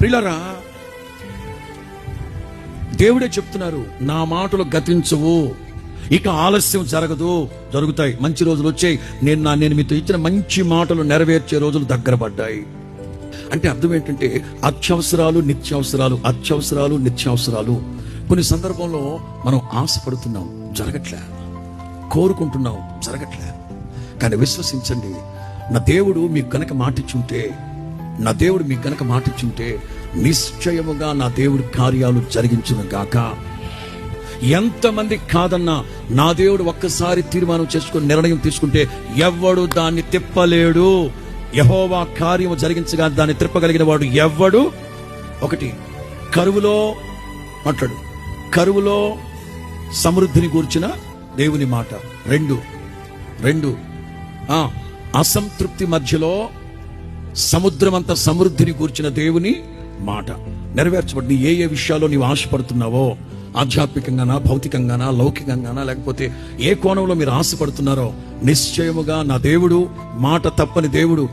ప్రియులారా, దేవుడే చెప్తున్నారు, నా మాటలు గతించవు, ఇక ఆలస్యం జరగదు, జరుగుతాయి, మంచి రోజులు వచ్చాయి, నేను మీతో ఇచ్చిన మంచి మాటలు నెరవేర్చే రోజులు దగ్గర పడ్డాయి. అంటే అర్థం ఏంటంటే అత్యవసరాలు నిత్యావసరాలు, అత్యవసరాలు నిత్యావసరాలు. కొన్ని సందర్భంలో మనం ఆశపడుతున్నాం, జరగట్లే, కోరుకుంటున్నాం, జరగట్లే. కానీ విశ్వసించండి, నా దేవుడు మీకు గనక మాటిచ్చుంటే, నా దేవుడు మీకు గనక మాటిచ్చుంటే నిశ్చయముగా నా దేవుడి కార్యాలు జరిగించును గాక. ఎంతమంది కాదన్నా నా దేవుడు ఒక్కసారి తీర్మానం చేసుకుని నిర్ణయం తీసుకుంటే ఎవ్వడు దాన్ని తిప్పలేడు. యెహోవా కార్యము జరిగించగా దాన్ని తిప్పగలిగిన వాడు ఎవ్వడు? ఒకటి, కరువులో మాట్లాడు, కరువులో సమృద్ధిని గూర్చిన దేవుని మాట. రెండు అసంతృప్తి మధ్యలో సముద్రమంత సమృద్ధిని గూర్చిన దేవుని మాట నెరవేర్చబడి ఏ విషయాల్లో నీవు ఆశపడుతున్నావో, ఆధ్యాత్మికంగానా, భౌతికంగానా, లౌకికంగానా, లేకపోతే ఏ కోణంలో మీరు ఆశపడుతున్నారో, నిశ్చయముగా నా దేవుడు మాట తప్పని దేవుడు